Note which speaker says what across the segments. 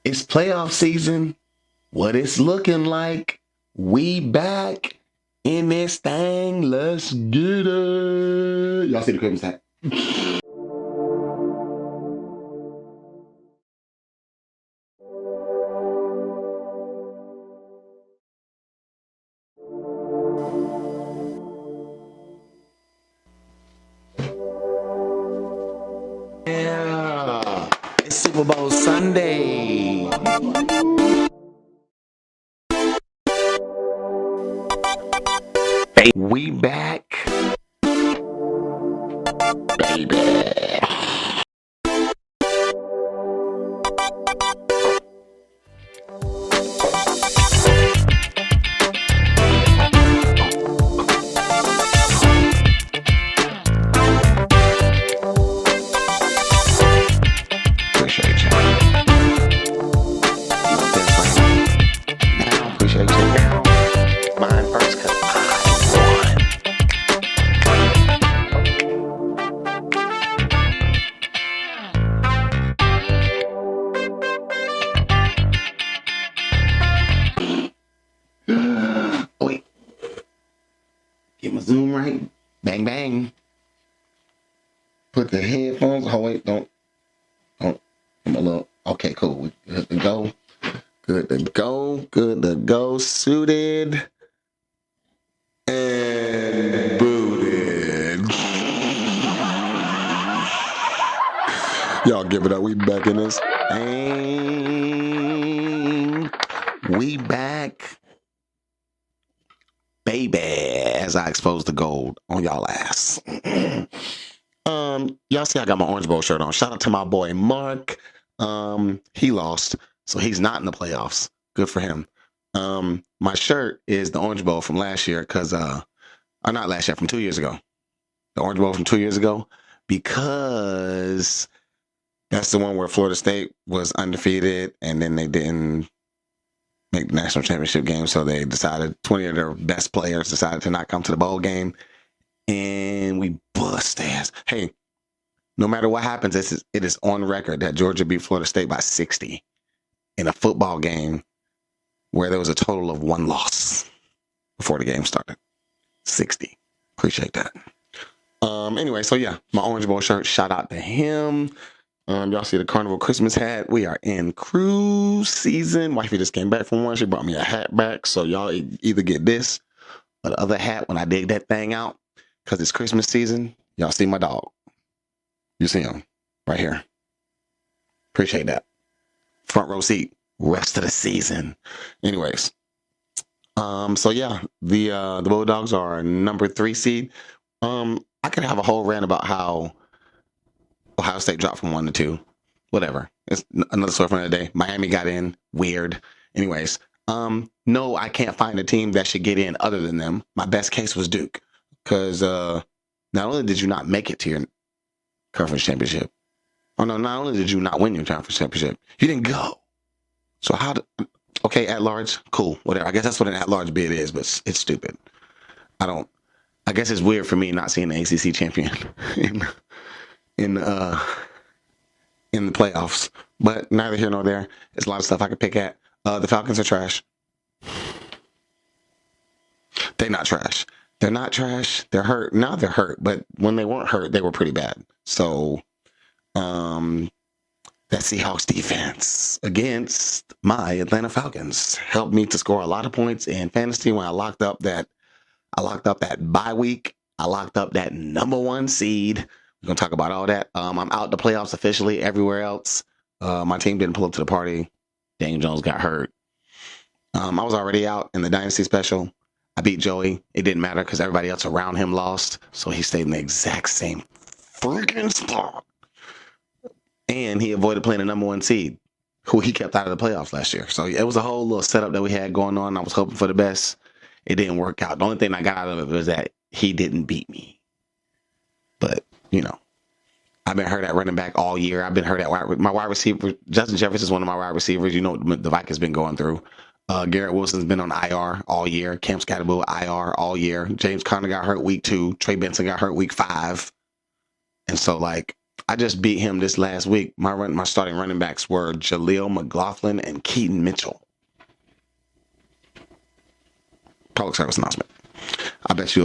Speaker 1: It's playoff season. What it's looking like. We back in this thing. Let's get it. Y'all see the Christmas hat? Yeah. It's Super Bowl Sunday. We back, baby. Appreciate you. Now, appreciate you. Now, mine first, cause I won. Wait. Get my zoom right. Bang, bang. Put the headphones. Oh, wait, don't. I'm a little. Okay, cool. We good to go. Good to go. Good to go. Suited and booted. Y'all give it up. We back in this thing. We back, baby. As I expose the gold on y'all ass. Y'all see I got my Orange Bowl shirt on. Shout out to my boy Mark. He lost, so he's not in the playoffs. Good for him. My shirt is the Orange Bowl from last year, or not last year, from 2 years ago. The Orange Bowl from 2 years ago, because that's the one where Florida State was undefeated, and then they didn't make the national championship game, so they decided 20 of their best players decided to not come to the bowl game, and we bust ass. Hey, no matter what happens, it is on record that Georgia beat Florida State by 60 in a football game where there was a total of 1 loss before the game started. 60. Appreciate that. Anyway, so yeah, my Orange Bowl shirt, shout out to him. Y'all see the Carnival Christmas hat. We are in cruise season. Wifey just came back from one. She brought me a hat back. So y'all either get this or the other hat when I dig that thing out, because it's Christmas season. Y'all see my dog. You see him right here. Appreciate that. Front row seat. Rest of the season. Anyways. So yeah, the Bulldogs are number 3 seed. I could have a whole rant about how Ohio State dropped from 1 to 2. Whatever. It's another story for another day. Miami got in. Weird. Anyways. No, I can't find a team that should get in other than them. My best case was Duke. Because not only did you not make it to your conference championship. Oh no, not only did you not win your conference championship, you didn't go. So okay, at large, cool, whatever. I guess that's what an at large bid is, but it's stupid. I guess it's weird for me not seeing the ACC champion in the playoffs, but neither here nor there. There's a lot of stuff I could pick at. The Falcons are trash. They're not trash. They're not trash. They're hurt. Now they're hurt, but when they weren't hurt, they were pretty bad. So, that Seahawks defense against my Atlanta Falcons helped me to score a lot of points in fantasy when I locked up that bye week. I locked up that number 1 seed. We're going to talk about all that. I'm out the playoffs officially. Everywhere else, my team didn't pull up to the party. Daniel Jones got hurt. I was already out in the Dynasty Special. I beat Joey. It didn't matter because everybody else around him lost. So he stayed in the exact same freaking spot. And he avoided playing the number 1 seed, who he kept out of the playoffs last year. So it was a whole little setup that we had going on. I was hoping for the best. It didn't work out. The only thing I got out of it was that he didn't beat me. But, I've been hurt at running back all year. I've been hurt at my wide receiver. Justin Jefferson is one of my wide receivers. You know what the Vikings been going through. Garrett Wilson's been on IR all year. Cam Scatterbull IR all year. James Conner got hurt week 2. Trey Benson got hurt week 5. And so, I just beat him this last week. My starting running backs were Jaleel McLaughlin and Keaton Mitchell. Public service announcement. I bet you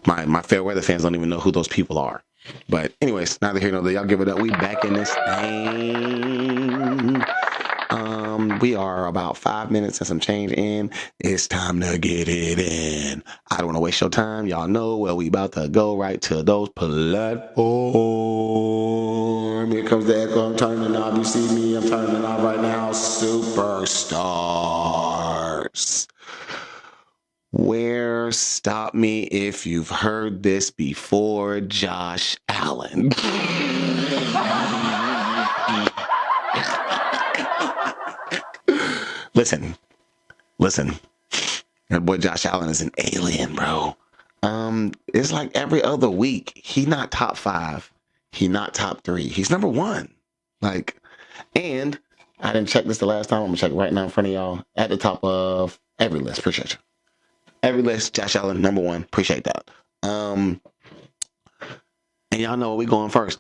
Speaker 1: my fair weather fans don't even know who those people are. But anyways, neither here nor there. Y'all give it up. We back in this thing. We are about 5 minutes and some change in. It's time to get it in. I don't want to waste your time. Y'all know where we about to go right to those platforms. Here comes the echo. I'm turning the knob. You see me? I'm turning the knob right now. Superstars. Where, stop me if you've heard this before, Josh Allen. Listen. That boy Josh Allen is an alien, bro. It's like every other week. He not top 5. He not top 3. He's number 1. Like, and I didn't check this the last time. I'm gonna check it right now in front of y'all. At the top of every list. Appreciate you. Every list, Josh Allen, number 1. Appreciate that. And y'all know where we going first.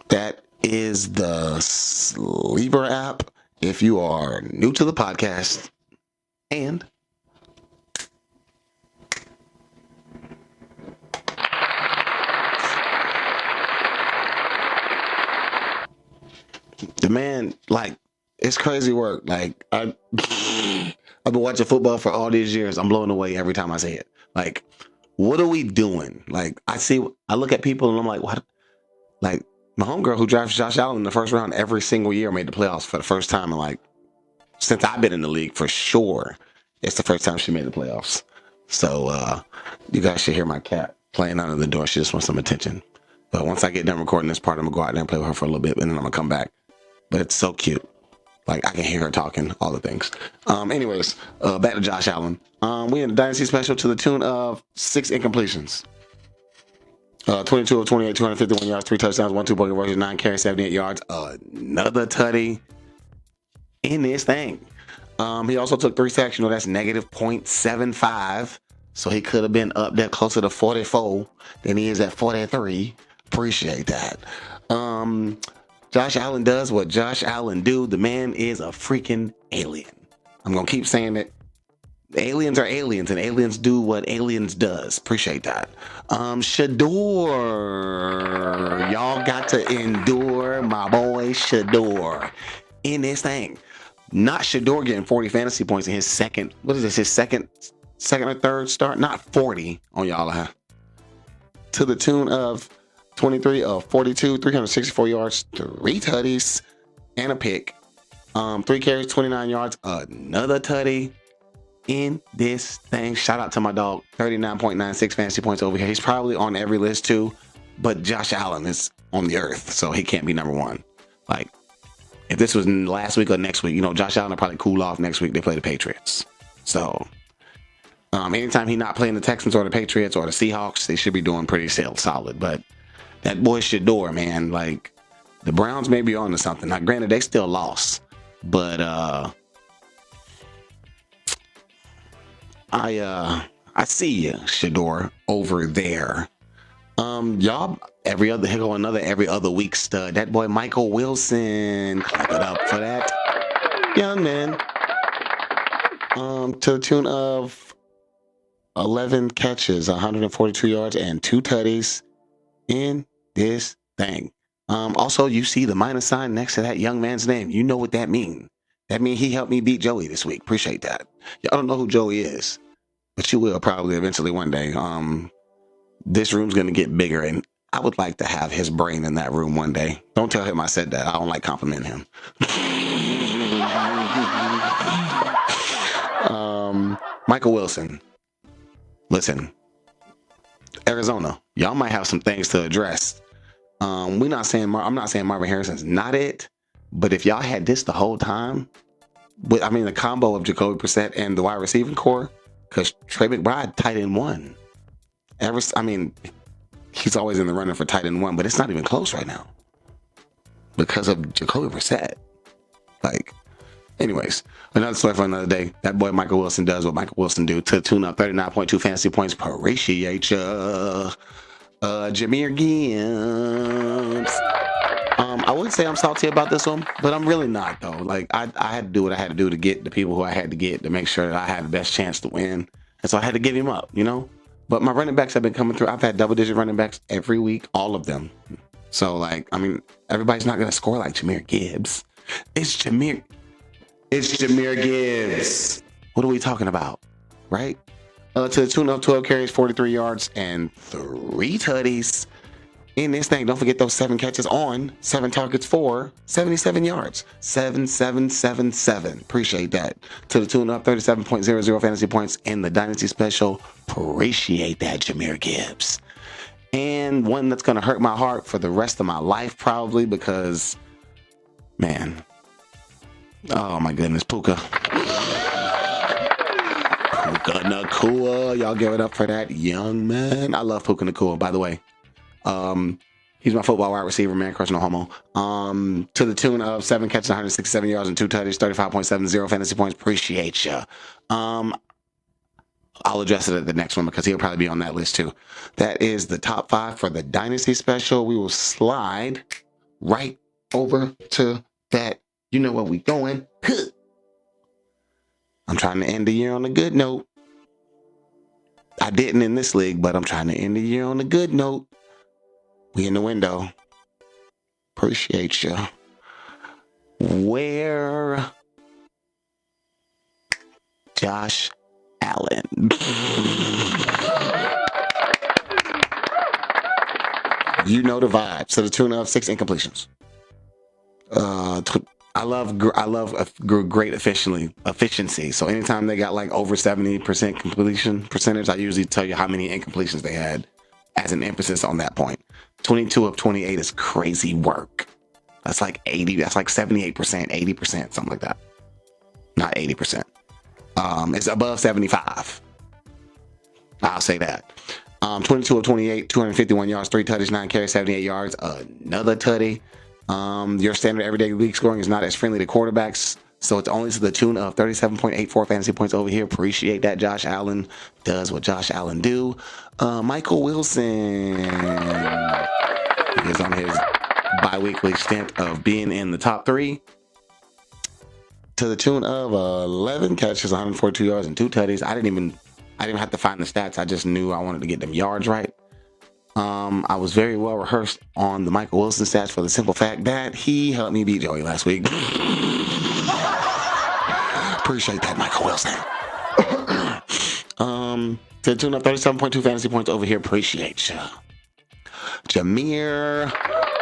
Speaker 1: That is the Sleeper app. If you are new to the podcast, and the man, like, it's crazy work. Like, I've been watching football for all these years. I'm blown away every time I say it. Like, what are we doing? Like, I look at people and I'm like, what? Like, my homegirl who drafts Josh Allen in the first round every single year made the playoffs for the first time in, like, since I've been in the league, for sure. It's the first time she made the playoffs. So, you guys should hear my cat playing under the door. She just wants some attention. But once I get done recording this part, I'm going to go out there and play with her for a little bit, and then I'm going to come back. But it's so cute. Like, I can hear her talking, all the things. Anyways, back to Josh Allen. We in the Dynasty special to the tune of 6 incompletions. 22 of 28, 251 yards, 3 touchdowns, 1 2-point conversion, 9 carries, 78 yards. Another tutty in this thing. He also took 3 sacks. You know, that's negative 0.75. So he could have been up there closer to 44 than he is at 43. Appreciate that. Josh Allen does what Josh Allen do. The man is a freaking alien. I'm going to keep saying it. Aliens are aliens, and aliens do what aliens does. Appreciate that. Shador. Y'all got to endure my boy Shador in this thing. Not Shador getting 40 fantasy points in his second, his second or third start? Not 40 on y'all. To the tune of 23 of 42, 364 yards, 3 tutties, and a pick. 3 carries, 29 yards, another tutty in this thing. Shout out to my dog, 39.96 fantasy points over here. He's probably on every list too, but Josh Allen is on the earth, so he can't be number 1. Like, if this was last week or next week, you know, Josh Allen will probably cool off next week. They play the Patriots. So, anytime he's not playing the Texans or the Patriots or the Seahawks, they should be doing pretty solid. But that boy Shador, man, like, the Browns may be on to something. Now, granted, they still lost, but I see you, Shador, over there. Y'all, every other week stud. That boy Michael Wilson, clap it up for that young man. To the tune of 11 catches, 142 yards, and 2 tutties in this thing. Also, you see the minus sign next to that young man's name. You know what that means. That means he helped me beat Joey this week. Appreciate that. Y'all don't know who Joey is, but you will probably eventually one day. This room's going to get bigger, and I would like to have his brain in that room one day. Don't tell him I said that. I don't like complimenting him. Michael Wilson. Listen, Arizona, y'all might have some things to address. I'm not saying Marvin Harrison's not it, but if y'all had this the whole time, the combo of Jacoby Brissett and the wide receiving core, because Trey McBride tight end 1. He's always in the running for tight end 1, but it's not even close right now because of Jacoby Brissett. Like, Anyways, another story for another day. That boy Michael Wilson does what Michael Wilson do to the tune of 39.2 fantasy points. Appreciate ya. Jahmyr Gibbs. I would say I'm salty about this one, but I'm really not though. Like I had to do what I had to do to get the people who I had to get to make sure that I had the best chance to win. And so I had to give him up, you know? But my running backs have been coming through. I've had double-digit running backs every week, all of them. So, like, I mean, everybody's not going to score like Jahmyr Gibbs. It's Jahmyr Gibbs. What are we talking about? Right? To the tune of 12 carries, 43 yards, and 3 tutties. In this thing, don't forget those 7 catches on 7 targets for 77 yards. 7777. Appreciate that. To the tune of 37.00 fantasy points in the Dynasty Special. Appreciate that, Jahmyr Gibbs. And one that's going to hurt my heart for the rest of my life, probably, because, man, oh my goodness, Puka Nacua. Y'all give it up for that young man. I love Puka Nacua, by the way. He's my football wide receiver, man, crush no homo. To the tune of 7 catches, 167 yards, and 2 touchdowns, 35.70 fantasy points. Appreciate ya. I'll address it at the next one because he'll probably be on that list too. That is the top 5 for the Dynasty Special. We will slide right over to that. You know where we going. I'm trying to end the year on a good note. I didn't in this league, but I'm trying to end the year on a good note. We in the window. Appreciate you. Where Josh Allen. You know the vibe. So the tune of 6 incompletions. I love great efficiency. So anytime they got like over 70% completion percentage, I usually tell you how many incompletions they had as an emphasis on that point. 22 of 28 is crazy work. That's like 80. That's like 78%, 80%, something like that. Not 80%. It's above 75. I'll say that. 22 of 28, 251 yards, 3 tutties, 9 carries, 78 yards. Another tutty. Your standard everyday league scoring is not as friendly to quarterbacks, so it's only to the tune of 37.84 fantasy points over here. Appreciate that. Josh Allen does what Josh Allen do. Michael Wilson is on his bi-weekly stint of being in the top 3 to the tune of 11 catches, 142 yards, and 2 tutties. I didn't even have to find the stats. I just knew I wanted to get them yards right. I was very well rehearsed on the Michael Wilson stats for the simple fact that he helped me beat Joey last week. Appreciate that, Michael Wilson. To the tune of 37.2 fantasy points over here. Appreciate you. Jahmyr,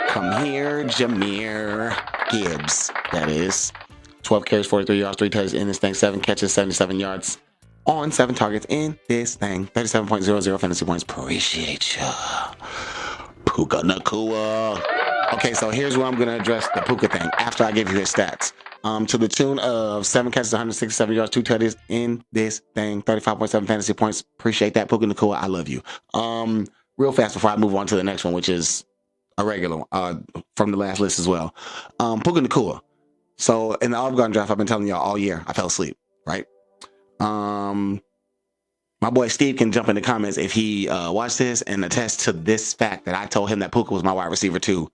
Speaker 1: come here, Jahmyr Gibbs. That is 12 carries, 43 yards, 3 touchdowns in this thing, 7 catches, 77 yards on 7 targets in this thing, 37.00 fantasy points. Appreciate you. Puka Nacua. Okay, so here's where I'm going to address the Puka thing after I give you his stats. To the tune of 7 catches, 167 yards, 2 tutties in this thing, 35.7 fantasy points. Appreciate that, Puka Nacua. I love you. Real fast before I move on to the next one, which is a regular one from the last list as well. Puka Nacua. So in the Olive Garden draft, I've been telling y'all all year, I fell asleep, right? My boy Steve can jump in the comments if he watched this and attest to this fact that I told him that Puka was my wide receiver too,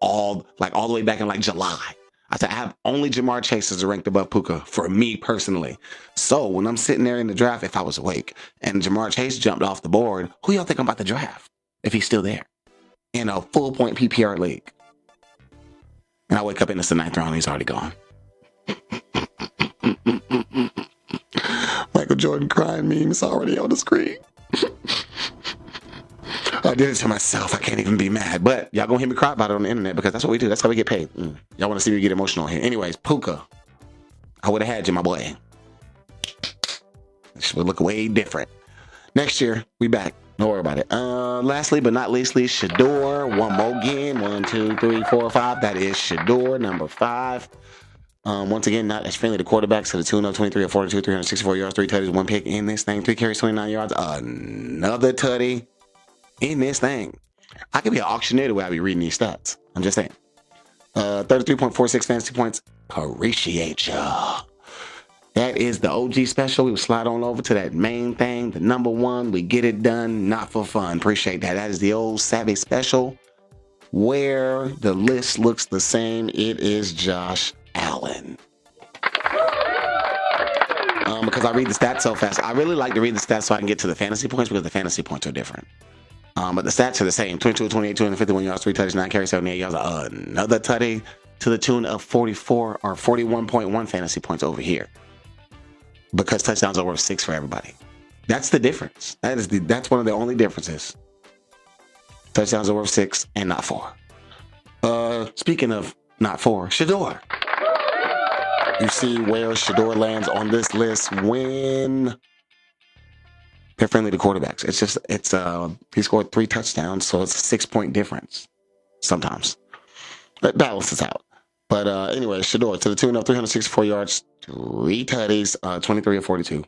Speaker 1: all the way back in like July. I said I have only Jamar Chase is ranked above Puka for me personally. So when I'm sitting there in the draft, if I was awake and Jamar Chase jumped off the board, who y'all think I'm about to draft if he's still there in a full point PPR league? And I wake up in the 9th round and he's already gone. Michael Jordan crying meme is already on the screen. I did it to myself. I can't even be mad. But y'all gonna hear me cry about it on the internet because that's what we do. That's how we get paid. Y'all want to see me get emotional here. Anyways, Puka. I would have had you, my boy. This would look way different. Next year, we back. Don't worry about it. Lastly, but not leastly, Shedeur. One more again. 1, 2, 3, 4, 5. That is Shedeur, number 5. Once again, not as friendly to quarterbacks to the tune of 23 of 42, 364 yards, 3 tutties, 1 pick in this thing, 3 carries, 29 yards, another tutty in this thing. I could be an auctioneer the way I be reading these stats. I'm just saying. 33.46 fantasy points. Appreciate ya. That is the OG special. We will slide on over to that main thing, the number one. We get it done, not for fun. Appreciate that. That is the old Savvy special where the list looks the same. It is Josh Allen. Because I read the stats so fast. I really like to read the stats so I can get to the fantasy points because the fantasy points are different. But the stats are the same. 22, 28, 251 yards, 3 touchdowns, 9 carries, 78 yards. Another tutty to the tune of 44 or 41.1 fantasy points over here. Because touchdowns are worth 6 for everybody. That's the difference. That's one of the only differences. Touchdowns are worth 6 and not 4. Speaking of not 4, Shedeur. You see where Shedeur lands on this list when they're friendly to quarterbacks. He scored 3 touchdowns, so it's a 6-point difference. Sometimes that balances out. But anyway, Shedeur to the tune of 364 yards, 3 tutties, 23 of 42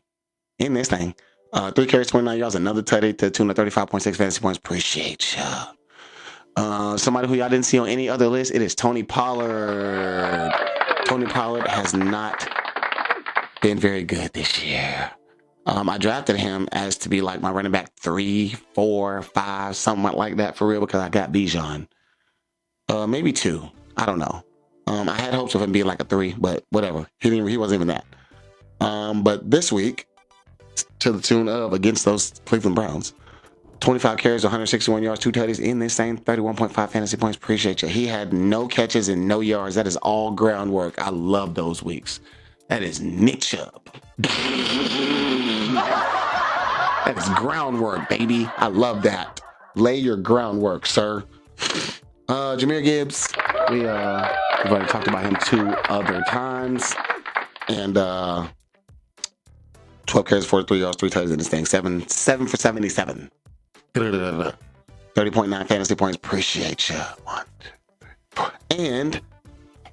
Speaker 1: in this thing. 3 carries, 29 yards, another tutty to the tune of 35.6 fantasy points. Appreciate ya. Somebody who y'all didn't see on any other list, it is Tony Pollard. Tony Pollard has not been very good this year. I drafted him as to be like my running back 3, 4, 5, something like that for real because I got Bijan. Maybe 2. I don't know. I had hopes of him being like a 3, but whatever. He wasn't even that. But this week, to the tune of against those Cleveland Browns, 25 carries, 161 yards, 2 tutties in this same 31.5 fantasy points. Appreciate you. He had no catches and no yards. That is all groundwork. I love those weeks. That is Nick Chubb. That is groundwork, baby. I love that. Lay your groundwork, sir. Jahmyr Gibbs. We've already talked about him 2 other times. And 12 carries, 43 yards, 3 touchdowns in this thing. 7 for 77. 30.9 fantasy points. Appreciate you. 1, 2, 3, 4. And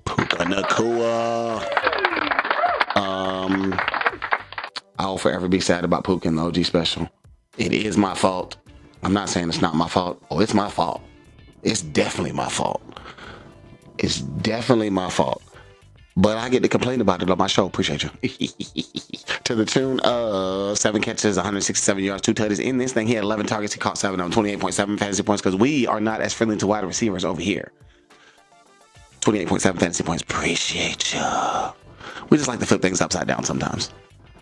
Speaker 1: Puka Nacua. I'll forever be sad about Puka in the OG special. It is my fault. I'm not saying it's not my fault. Oh, it's my fault. It's definitely my fault. It's definitely my fault. But I get to complain about it on my show. Appreciate you. To the tune of 7 catches, 167 yards, 2 tutties. In this thing, he had 11 targets. He caught 7 of them, 28.7 fantasy points because we are not as friendly to wide receivers over here. 28.7 fantasy points. Appreciate you. We just like to flip things upside down sometimes.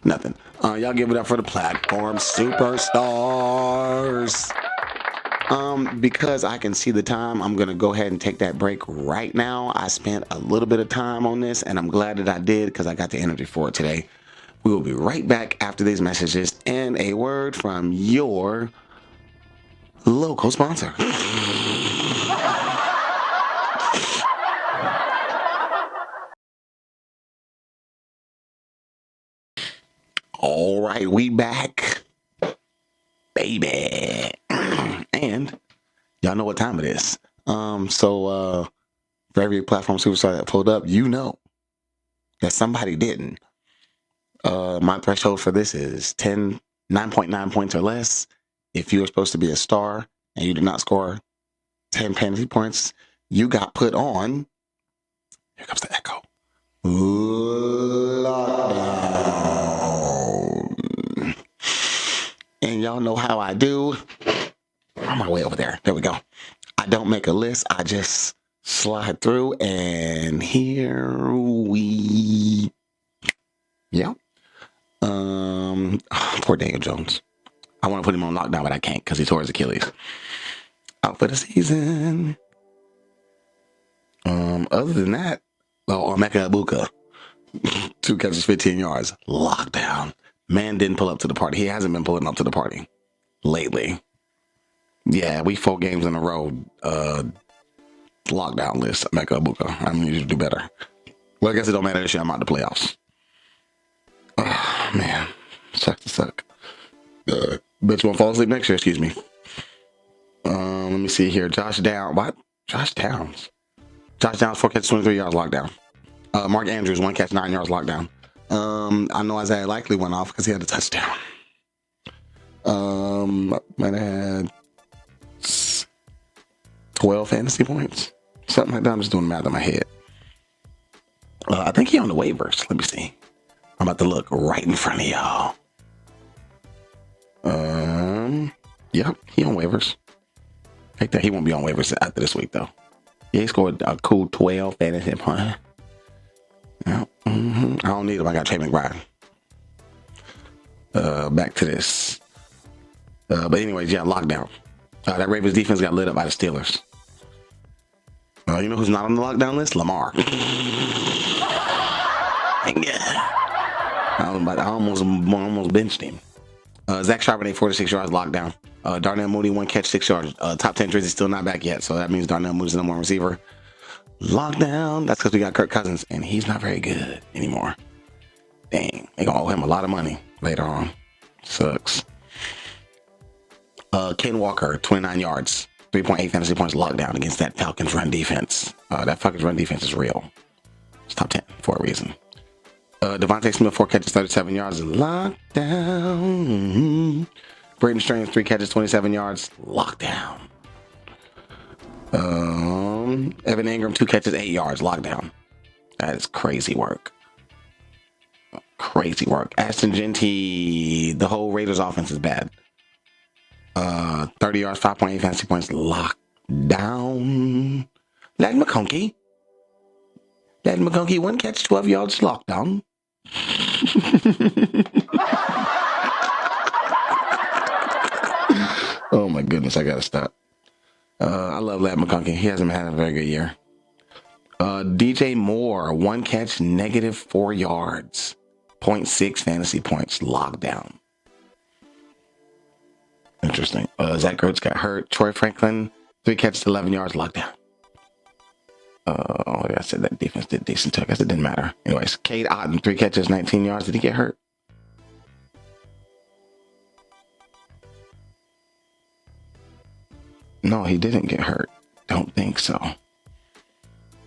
Speaker 1: Nothing. Y'all give it up for the platform superstars. Because I can see the time, I'm going to go ahead and take that break right now. I spent a little bit of time on this, and I'm glad that I did because I got the energy for it today. We will be right back after these messages and a word from your local sponsor. All right, we back, baby. And y'all know what time it is. So for every platform superstar that pulled up, you know that somebody didn't. My threshold for this is 9.9 points or less. If you were supposed to be a star and you did not score 10 fantasy points, you got put on. Here comes the echo. Lockdown. And y'all know how I do. On my way over there. There we go. I don't make a list. I just slide through, and here we. Yeah. Poor Daniel Jones. I want to put him on lockdown, but I can't because he tore his Achilles. Out for the season. Other than that, Emeka Egbuka, 2 catches, 15 yards. Lockdown. Man didn't pull up to the party. He hasn't been pulling up to the party lately. Yeah, we 4 games in a row. Lockdown list. Emeka Egbuka. I need you to do better. Well, I guess it don't matter this year. I'm out the playoffs. Oh, man. Sucks to suck. Bet you won't fall asleep next year. Excuse me. Let me see here. Josh Downs. What? Josh Downs. Josh Downs, 4 catches, 23 yards, lockdown. Mark Andrews, 1 catch, 9 yards, lockdown. I know Isaiah Likely went off because he had a touchdown. Might have had 12 fantasy points. Something like that. I'm just doing math in my head. I think he on the waivers. Let me see. I'm about to look right in front of y'all. Yep, he on waivers. I think that he won't be on waivers after this week though. Yeah, he scored a cool 12 fantasy points. Yeah, I don't need him. I got Trey McBride. Back to this. But anyways, yeah, lockdown. That Ravens defense got lit up by the Steelers. You know who's not on the lockdown list? Lamar. I almost benched him. Zach Charbonnet, 46 yards, lockdown. Darnell Mooney, 1 catch, 6 yards. Top 10 Drizzy still not back yet, so that means Darnell Mooney's the number 1 receiver. Lockdown. That's because we got Kirk Cousins, and he's not very good anymore. Dang, they gonna owe him a lot of money later on. Sucks. Ken Walker, 29 yards, 3.8 fantasy points, lockdown against that Falcons run defense. That Falcons run defense is real. It's top 10 for a reason. Devontae Smith, 4 catches, 37 yards, lockdown. Braden Strange, 3 catches, 27 yards, lockdown. Evan Ingram, 2 catches, 8 yards, lockdown. That is crazy work. Crazy work. Ashton Genty, the whole Raiders offense is bad. 30 yards, 5.8 fantasy points, lockdown. Ladd McConkey, 1 catch, 12 yards, lockdown. Oh my goodness, I gotta stop. I love Ladd McConkey. He hasn't had a very good year. DJ Moore, 1 catch, negative 4 yards, 0.6 fantasy points, lockdown. Interesting. Zach Ertz got hurt. Troy Franklin, 3 catches, 11 yards, lockdown. I said that defense did decent too. I guess it didn't matter. Anyways, Cade Otton, 3 catches, 19 yards. Did he get hurt? No, he didn't get hurt. Don't think so.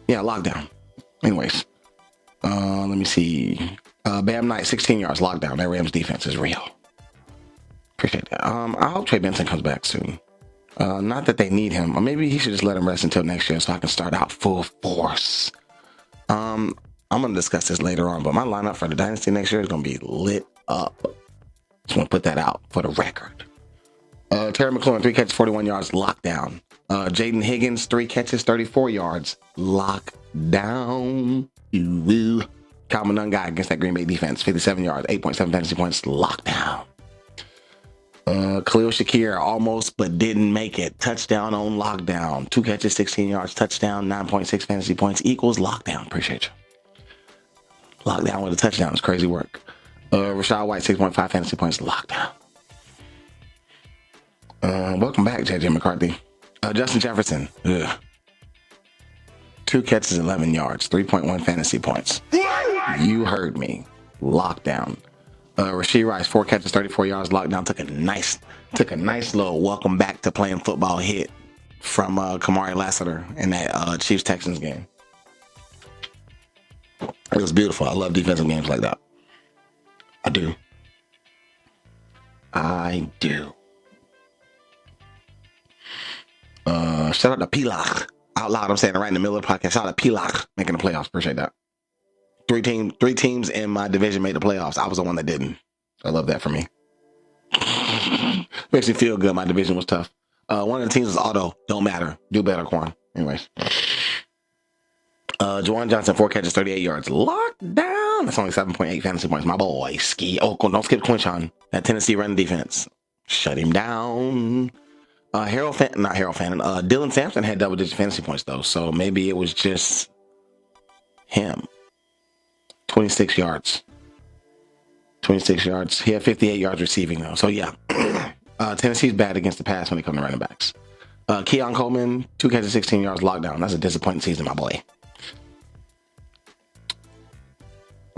Speaker 1: Yeah, lockdown. Anyways, let me see. Bam Knight, 16 yards, lockdown. That Rams defense is real. Appreciate that. I hope Trey Benson comes back soon. Not that they need him, or maybe he should just let him rest until next year so I can start out full force. I'm gonna discuss this later on, but my lineup for the Dynasty next year is gonna be lit up. Just want to put that out for the record. Terry McLaurin, 3 catches, 41 yards, lockdown. Jaden Higgins, 3 catches, 34 yards, lockdown. Calvin Nunn against that Green Bay defense, 57 yards, 8.7 fantasy points, lockdown. Khalil Shakir almost but didn't make it. Touchdown on lockdown. 2 catches, 16 yards, touchdown, 9.6 fantasy points equals lockdown. Appreciate you. Lockdown with a touchdown is crazy work. Rachaad White, 6.5 fantasy points, lockdown. Welcome back, JJ McCarthy. Justin Jefferson, 2 catches, 11 yards, 3.1 fantasy points. You heard me. Lockdown. Rashee Rice, 4 catches, 34 yards, lockdown. Took a nice little welcome back to playing football hit from Kamari Lassiter in that Chiefs Texans game. It was beautiful. I love defensive games like that. I do. Shout out to Pilach. Out loud, I'm saying it right in the middle of the podcast. Shout out to Pilach making the playoffs. Appreciate that. 3 teams in my division made the playoffs. I was the one that didn't. I love that for me. Makes me feel good. My division was tough. One of the teams was Auto. Don't matter. Do better, Quan. Anyways. Juwan Johnson, 4 catches, 38 yards. Lockdown. That's only 7.8 fantasy points. My boy, Ski. Oh, don't skip Quinshawn. That Tennessee run defense. Shut him down. Dylan Sampson had double-digit fantasy points, though. So maybe it was just him. 26 yards. 26 yards. He had 58 yards receiving, though. So, yeah. Tennessee's bad against the pass when they come to running backs. Keon Coleman, 2 catches, 16 yards, lockdown. That's a disappointing season, my boy.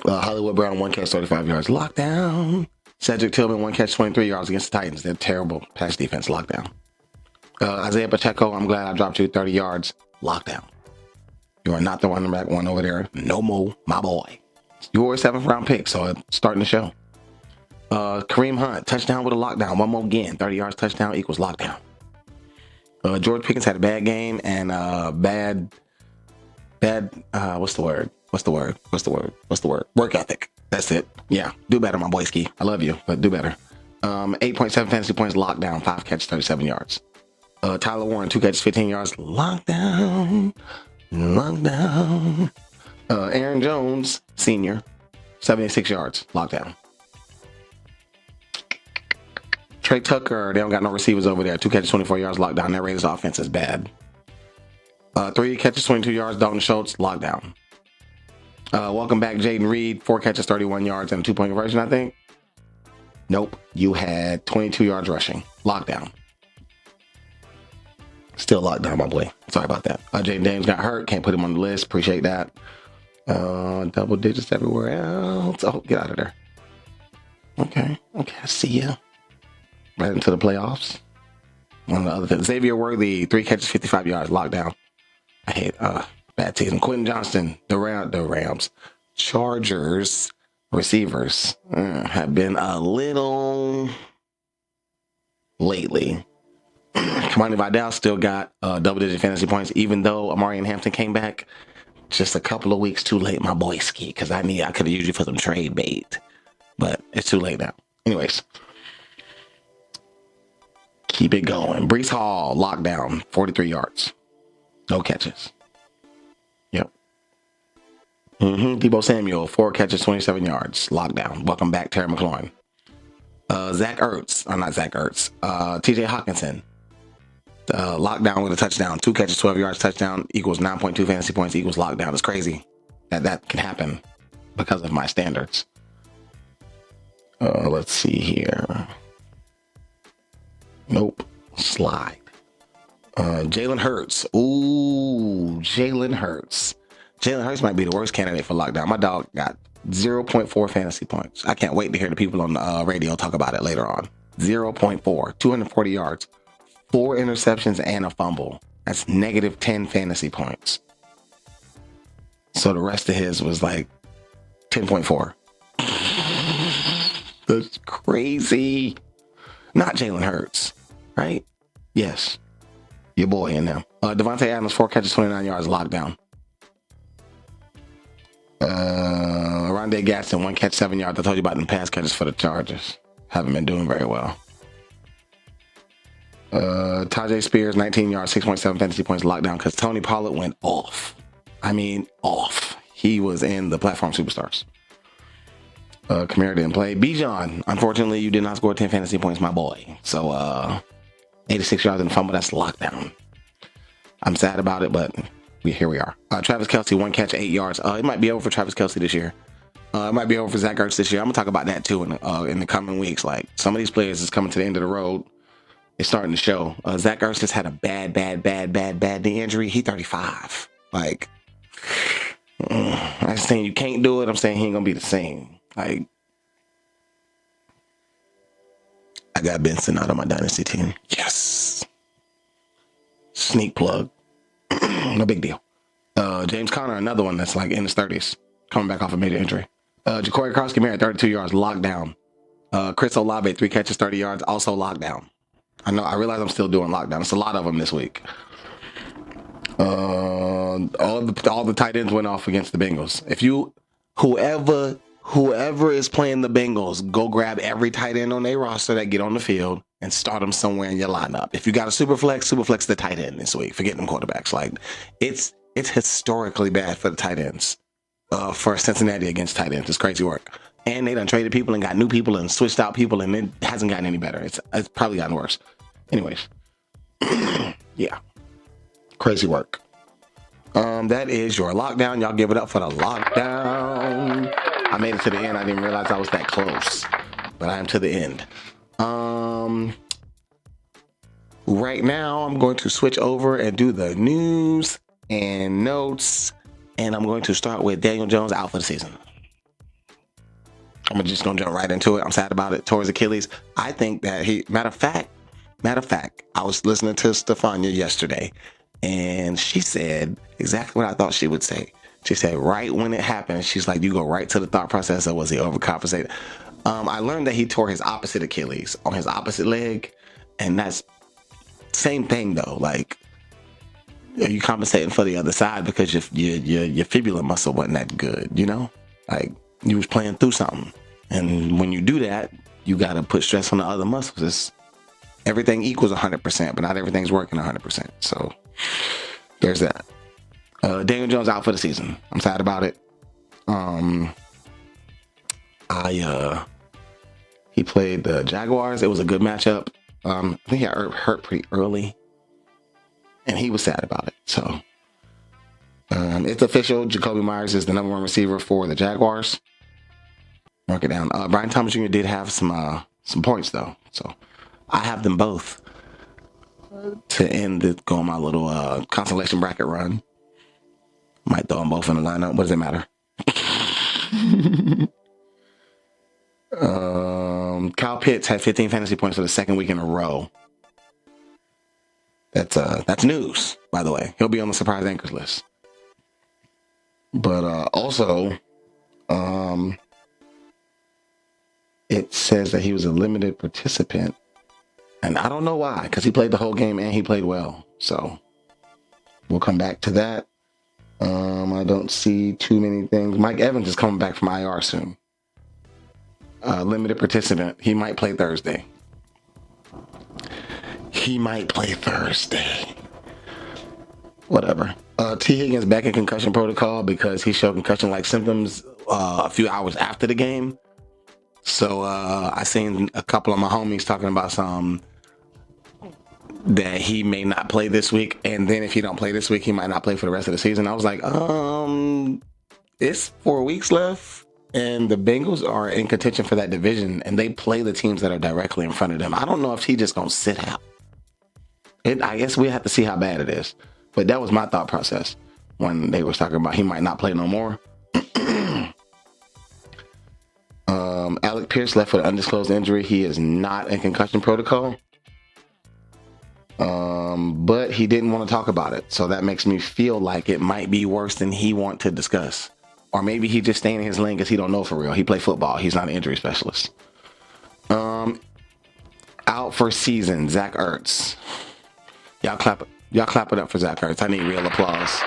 Speaker 1: Hollywood Brown, 1 catch, 35 yards, lockdown. Cedric Tillman, 1 catch, 23 yards against the Titans. They're terrible pass defense, lockdown. Isaiah Pacheco, I'm glad I dropped you 30 yards, lockdown. You are not the running back one over there. No more, my boy. You were a 7th round pick, so it's starting to show. Kareem Hunt, touchdown with a lockdown. One more again. 30 yards touchdown equals lockdown. George Pickens had a bad game and bad Bad. What's the word? What's the word? What's the word? What's the word? Work ethic. That's it. Yeah, do better, my boy Ski. I love you, but do better. 8.7 fantasy points, lockdown, 5 catches, 37 yards. Tyler Warren, 2 catches, 15 yards, lockdown. Aaron Jones, senior, 76 yards, lockdown. Trey Tucker, they don't got no receivers over there. 2 catches, 24 yards, lockdown. Their Raiders offense is bad. 3 catches, 22 yards, Dalton Schultz, lockdown. Welcome back, Jaden Reed, 4 catches, 31 yards, and a 2-point conversion, I think. Nope, you had 22 yards rushing, lockdown. Still locked down, my boy. Sorry about that. Jaden Daniels got hurt. Can't put him on the list. Appreciate that. Double digits everywhere else. Oh, get out of there. Okay, I see you. Right into the playoffs. One of the other things. Xavier Worthy, 3 catches, 55 yards, lockdown. I hate bad season. Quentin Johnston, the Rams. Chargers receivers have been a little lately. Kamani Vidal still got double-digit fantasy points, even though Amari and Hampton came back just a couple of weeks too late, my boy Ski, because I could have used you for some trade bait, but it's too late now. Anyways, keep it going. Breece Hall, lockdown, 43 yards. No catches. Yep. Deebo Samuel, 4 catches, 27 yards. Lockdown. Welcome back, Terry McLaurin. Zach Ertz. Not Zach Ertz. TJ Hawkinson. Lockdown with a touchdown. 2 catches, 12 yards. Touchdown equals 9.2 fantasy points equals lockdown. It's crazy that can happen because of my standards. Let's see here. Nope. Slide. Jalen Hurts. Ooh, Jalen Hurts. Jalen Hurts might be the worst candidate for lockdown. My dog got 0.4 fantasy points. I can't wait to hear the people on the radio talk about it later on. 0.4, 240 yards, 4 interceptions, and a fumble. That's negative 10 fantasy points. So the rest of his was like 10.4. That's crazy. Not Jalen Hurts, right? Yes. Your boy in them. Devontae Adams, 4 catches, 29 yards, lockdown. Rondé Gaston, 1 catch, 7 yards. I told you about the pass catches for the Chargers. Haven't been doing very well. Tajay Spears, 19 yards, 6.7 fantasy points, lockdown because Tony Pollard went off. I mean, off. He was in the platform superstars. Kamara didn't play. Bijan, unfortunately, you did not score 10 fantasy points, my boy. So, 86 yards in the fumble. That's lockdown. I'm sad about it, but here we are. Travis Kelce, 1 catch, 8 yards. It might be over for Travis Kelce this year. It might be over for Zach Ertz this year. I'm going to talk about that, too, in the coming weeks. Like, some of these players is coming to the end of the road. It's starting to show. Zach Ertz just had a bad knee injury. He 35. Like, I'm saying you can't do it. I'm saying he ain't going to be the same. Like, I got Benson out of my dynasty team. Yes. Sneak plug. No big deal. James Conner, another one that's like in his 30s, coming back off a major injury. Ja'Cory Cross-Camara, 32 yards, lockdown. Chris Olave, 3 catches, 30 yards, also lockdown. I realize I'm still doing lockdown. It's a lot of them this week. All the tight ends went off against the Bengals. If you, whoever is playing the Bengals, go grab every tight end on their roster that get on the field and start them somewhere in your lineup. If you got a super flex the tight end this week. Forget them quarterbacks. Like, it's historically bad for the tight ends. For Cincinnati against tight ends. It's crazy work. And they done traded people and got new people and switched out people, and it hasn't gotten any better. It's probably gotten worse. Anyways. Yeah. Crazy work. That is your lockdown. Y'all give it up for the lockdown. I made it to the end. I didn't realize I was that close, but I am to the end. Right now, I'm going to switch over and do the news and notes, and I'm going to start with Daniel Jones out for the season. I'm just going to jump right into it. I'm sad about it. Tore his Achilles. I think that matter of fact, I was listening to Stefania yesterday, and she said exactly what I thought she would say. She said right when it happened, she's like, you go right to the thought process of, was he overcompensated? I learned that he tore his opposite Achilles on his opposite leg, and that's same thing though. Like, you compensating for the other side because your fibula muscle wasn't that good, you know? Like you was playing through something. And when you do that, you got to put stress on the other muscles. Everything equals 100%, but not everything's working 100%. So there's that. Daniel Jones out for the season. I'm sad about it. He played the Jaguars. It was a good matchup. I think he got hurt pretty early, and he was sad about it. So it's official. Jacoby Myers is the number one receiver for the Jaguars. Mark it down. Brian Thomas Jr. did have some points though, so I have them both to end the go on my little consolation bracket run. Might throw them both in the lineup. What does it matter? Kyle Pitts had 15 fantasy points for the second week in a row. That's news, by the way. He'll be on the surprise anchors list. But also, it says that he was a limited participant, and I don't know why, because he played the whole game and he played well. So we'll come back to that. I don't see too many things. Mike Evans is coming back from IR soon. Limited participant. He might play Thursday. Whatever. T. Higgins back in concussion protocol because he showed concussion-like symptoms a few hours after the game. So I seen a couple of my homies talking about some that he may not play this week, and then if he don't play this week, he might not play for the rest of the season. I was like, it's 4 weeks left. And the Bengals are in contention for that division, and they play the teams that are directly in front of them. I don't know if he just gonna sit out. I guess we have to see how bad it is. But that was my thought process when they was talking about he might not play no more. Alec Pierce left with an undisclosed injury. He is not in concussion protocol. But he didn't want to talk about it. So that makes me feel like it might be worse than he want to discuss. Or maybe he just staying in his lane because he don't know for real. He play football. He's not an injury specialist. Out for season, Zach Ertz. Y'all clap it up for Zach Ertz. I need real applause.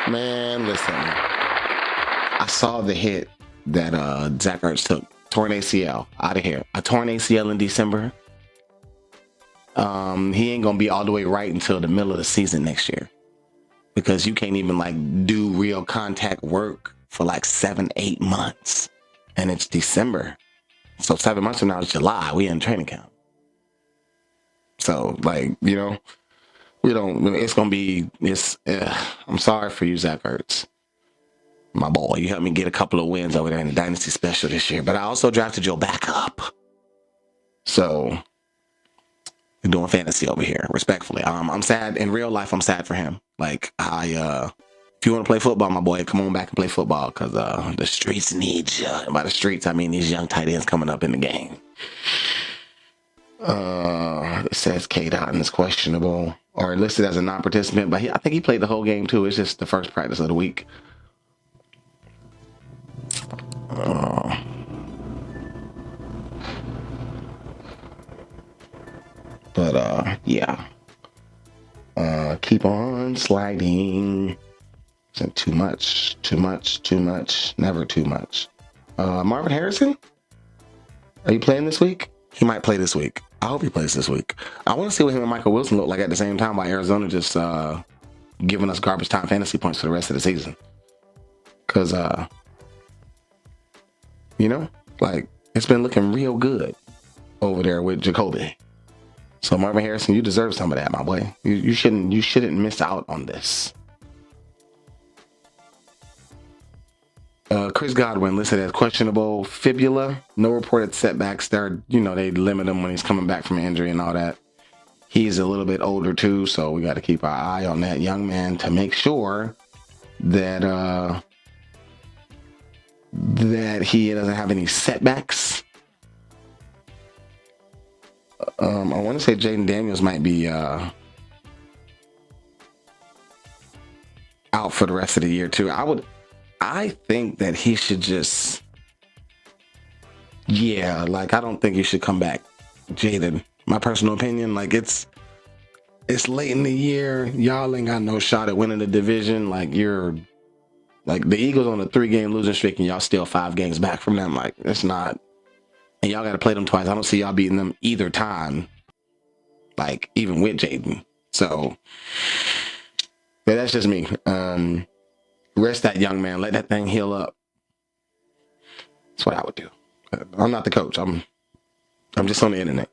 Speaker 1: Man, listen. I saw the hit that Zach Ertz took. Torn ACL. Out of here. A torn ACL in December. He ain't gonna be all the way right until the middle of the season next year. Because you can't even like do real contact work for like 7-8 months. And it's December. So 7 months from now is July. We in training camp. So like, you know, I'm sorry for you, Zach Ertz. My boy, you helped me get a couple of wins over there in the Dynasty Special this year. But I also drafted your backup. So you're doing fantasy over here, respectfully. I'm sad. In real life, I'm sad for him. Like, if you want to play football, my boy, come on back and play football because the streets need you. And by the streets, I mean these young tight ends coming up in the game. It says Cade Otton is questionable or listed as a non-participant, but I think he played the whole game too. It's just the first practice of the week. Yeah. Keep on sliding. Isn't too much, never too much. Marvin Harrison? Are you playing this week? He might play this week. I hope he plays this week. I want to see what him and Michael Wilson look like at the same time while Arizona just giving us garbage time fantasy points for the rest of the season. Because, you know, like, it's been looking real good over there with Jacoby. So Marvin Harrison, you deserve some of that, my boy. You shouldn't miss out on this. Chris Godwin listed as questionable fibula. No reported setbacks. They limit him when he's coming back from injury and all that. He's a little bit older too, so we got to keep our eye on that young man to make sure that that he doesn't have any setbacks. I want to say Jaden Daniels might be out for the rest of the year too. I think that he should just, I don't think he should come back, Jaden. My personal opinion, like It's late in the year. Y'all ain't got no shot at winning the division. Like the Eagles on a 3-game losing streak, and y'all still 5 games back from them. Like it's not. And y'all got to play them twice. I don't see y'all beating them either time. Like even with Jaden. So, but that's just me. Rest that young man. Let that thing heal up. That's what I would do. I'm not the coach. I'm just on the internet.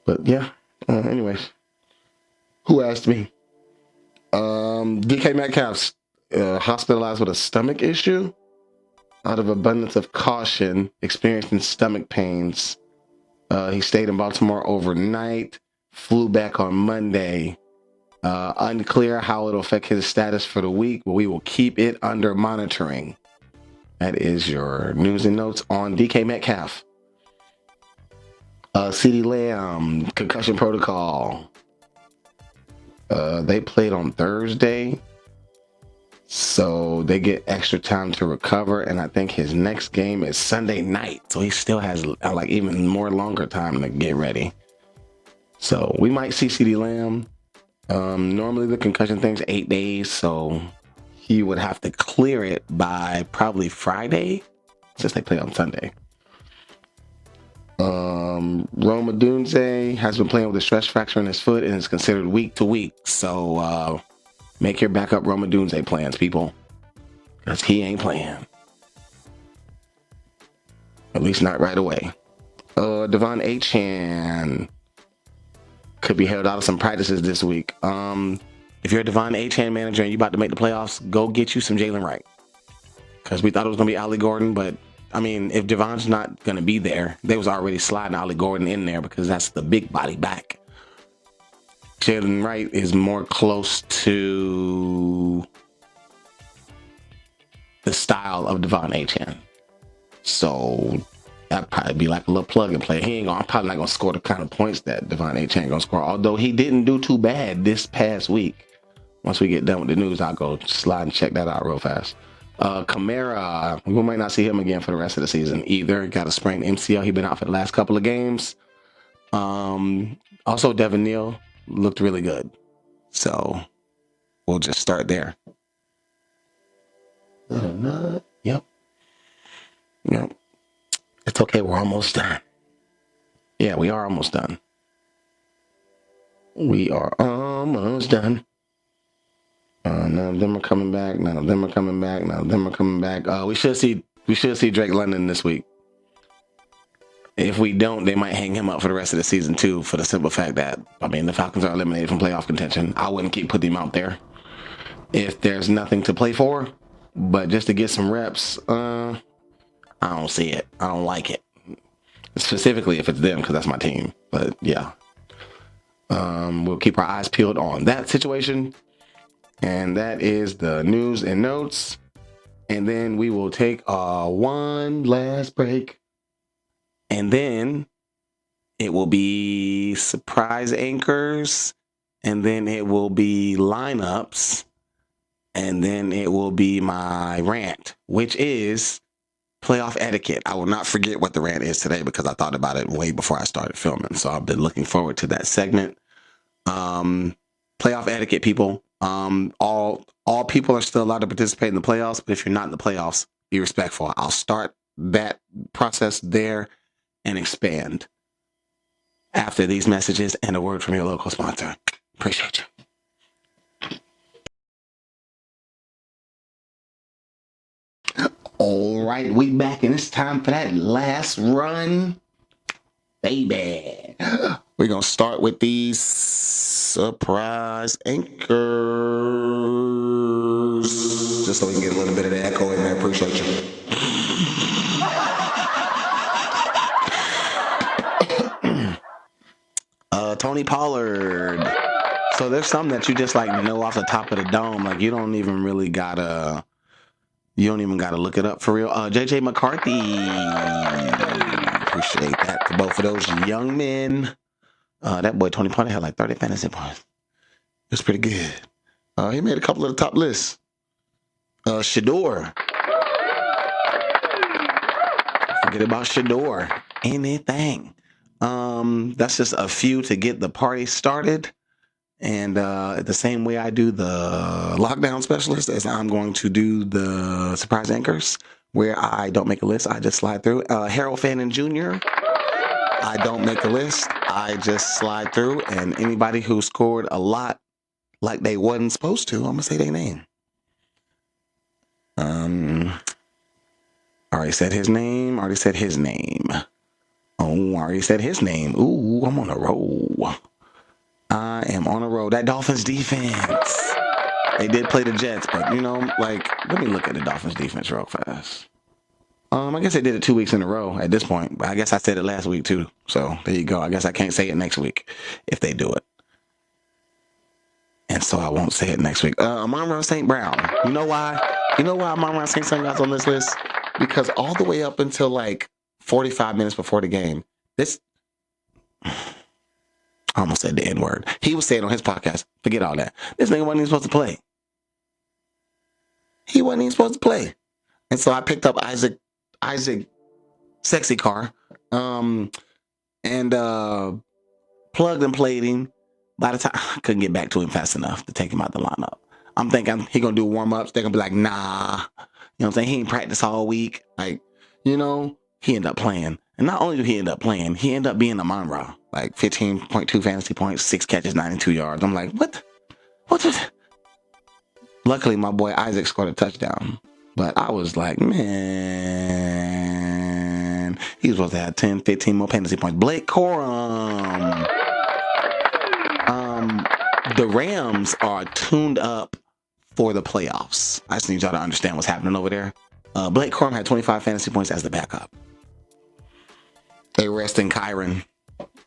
Speaker 1: But yeah. Anyways, who asked me? DK Metcalf's hospitalized with a stomach issue. Out of abundance of caution, experiencing stomach pains. He stayed in Baltimore overnight. Flew back on Monday. Unclear how it'll affect his status for the week, but we will keep it under monitoring. That is your news and notes on DK Metcalf. CeeDee Lamb, concussion protocol. They played on Thursday, so they get extra time to recover, and I think his next game is Sunday night, so he still has like even more longer time to get ready. So we might see CeeDee Lamb. Normally the concussion thing's 8 days, so he would have to clear it by probably Friday, since they play on Sunday. Rome Odunze has been playing with a stress fracture in his foot and is considered week to week. So make your backup Rome Odunze plans, people, because he ain't playing. At least not right away. Devon Achane could be held out of some practices this week. If you're a Devon Achane manager and you're about to make the playoffs, go get you some Jalen Wright. Because we thought it was going to be Ollie Gordon, but I mean, if Devon's not going to be there, they was already sliding Ollie Gordon in there because that's the big body back. Jalen Wright is more close to the style of Devon Achane. So that'd probably be like a little plug and play. I'm probably not going to score the kind of points that Devon Achane going to score, although he didn't do too bad this past week. Once we get done with the news, I'll go slide and check that out real fast. Kamara, we might not see him again for the rest of the season either. Got a sprained MCL. He's been out for the last couple of games. Also, Devin Neal looked really good. So we'll just start there. Yep. It's okay. We're almost done. Yeah, we are almost done. We are almost done. None of them are coming back. None of them are coming back. None of them are coming back. We should see Drake London this week. If we don't, they might hang him up for the rest of the season too, for the simple fact that, I mean, the Falcons are eliminated from playoff contention. I wouldn't keep putting him out there if there's nothing to play for. But just to get some reps, I don't see it. I don't like it. Specifically if it's them, because that's my team. But yeah. We'll keep our eyes peeled on that situation. And that is the news and notes. And then we will take one last break. And then it will be surprise anchors. And then it will be lineups. And then it will be my rant, which is playoff etiquette. I will not forget what the rant is today because I thought about it way before I started filming. So I've been looking forward to that segment. Playoff etiquette, people. All people are still allowed to participate in the playoffs, but if you're not in the playoffs, be respectful. I'll start that process there and expand after these messages and a word from your local sponsor. Appreciate you. All right, we back, and it's time for that last run, baby. We're going to start with these surprise anchors. Just so we can get a little bit of the echo in there. Appreciate you. Tony Pollard. So there's some that you just like know off the top of the dome. Like you don't even gotta look it up for real. JJ McCarthy. Appreciate that for both of those young men. That boy Tony Pollard had like 30 fantasy points. It was pretty good. He made a couple of the top lists. Shador. Forget about Shador. Anything. That's just a few to get the party started. And the same way I do the lockdown specialist as I'm going to do the surprise anchors, where I don't make a list, I just slide through. Harold Fannin Jr., I don't make a list, I just slide through. And anybody who scored a lot like they wasn't supposed to, I'm going to say their name. Already said his name. Oh, already said his name. Ooh, I'm on a roll. I am on a roll. That Dolphins defense. They did play the Jets, but let me look at the Dolphins defense real fast. I guess they did it 2 weeks in a row at this point, but I guess I said it last week too. So there you go. I guess I can't say it next week if they do it. And so I won't say it next week. Amon-Ra St. Brown. You know why? Amon-Ra St. Brown got on this list? Because all the way up until like 45 minutes before the game, I almost said the N-word. He was saying on his podcast, forget all that. This nigga wasn't even supposed to play. He wasn't even supposed to play. And so I picked up Isaac Sexy Car, and plugged and played him. By the time I couldn't get back to him fast enough to take him out the lineup. I'm thinking he gonna do warm-ups. They're gonna be like, nah. You know what I'm saying? He ain't practiced all week. Like, he ended up playing. And not only did he end up playing, he ended up being Amon-Ra. Like 15.2 fantasy points, 6 catches, 92 yards. I'm like, what? What's this? Luckily, my boy Isaac scored a touchdown. But I was like, man, he was supposed to have 10, 15 more fantasy points. Blake Corum. The Rams are tuned up for the playoffs. I just need y'all to understand what's happening over there. Blake Corum had 25 fantasy points as the backup. They resting Kyron.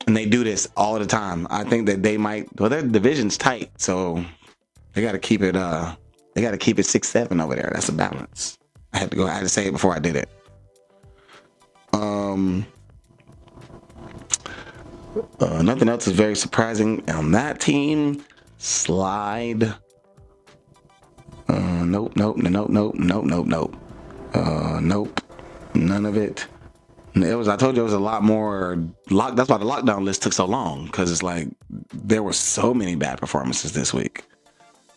Speaker 1: And they do this all the time. I think that they might, their division's tight, so they got to keep it 6-7 over there. That's a balance. I had to say it before I did it. Nothing else is very surprising on that team. Slide. Nope. Nope. None of it. I told you it was a lot more. That's why the lockdown list took so long, because it's like there were so many bad performances this week.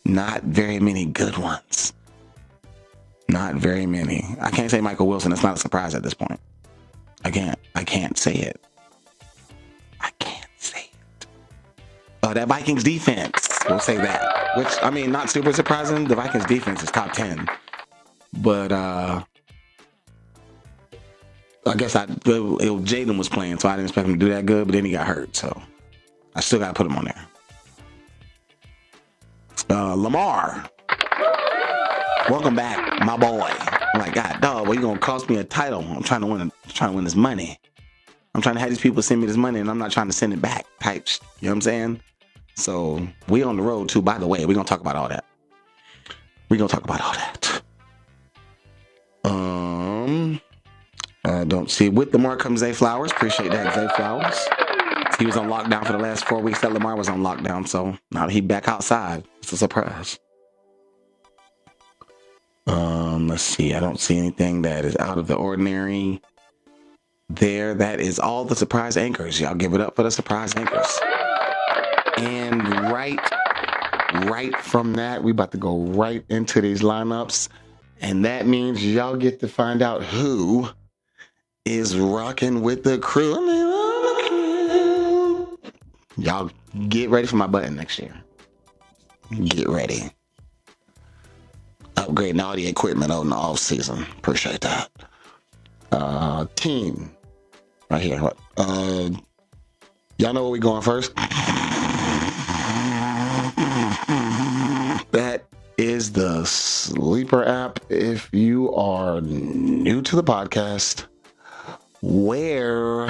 Speaker 1: Not very many good ones. Not very many. I can't say Michael Wilson. It's not a surprise at this point. I can't say it. That Vikings defense, we'll say that. Which, not super surprising. The Vikings defense is top 10. But I guess Jaden was playing, so I didn't expect him to do that good, but then he got hurt, so I still got to put him on there. Lamar. Welcome back, my boy. I'm like, God, dog, well, you going to cost me a title. I'm trying to win this money. I'm trying to have these people send me this money, and I'm not trying to send it back types. You know what I'm saying? So we on the road too. By the way, we're gonna talk about all that. I don't see with Lamar comes Zay Flowers. Appreciate that, Zay Flowers. He was on lockdown for the last 4 weeks that Lamar was on lockdown. So now that he back outside, it's a surprise. Let's see. I don't see anything that is out of the ordinary there. That is all the surprise anchors. Y'all give it up for the surprise anchors. And right from that, we about to go right into these lineups. And that means y'all get to find out who is rocking with the crew. Y'all get ready for my button next year. Get ready. Upgrading all the equipment on the off season. Appreciate that. Team. Right here. Y'all know where we going first? That is the Sleeper app. If you are new to the podcast, where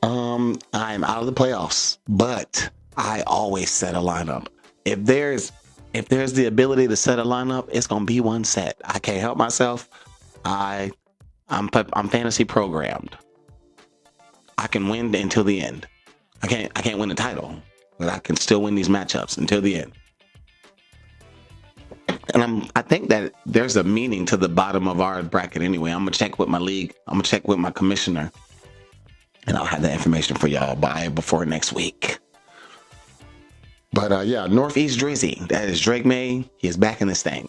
Speaker 1: I'm out of the playoffs, but I always set a lineup. If there's the ability to set a lineup, it's gonna be one set. I can't help myself. I'm fantasy programmed. I can win until the end. I can't win the title, but I can still win these matchups until the end. And I think that there's a meaning to the bottom of our bracket anyway. I'm gonna check with my league. I'm gonna check with my commissioner, and I'll have that information for y'all before next week. But yeah, Northeast Drizzy. That is Drake May. He is back in this thing.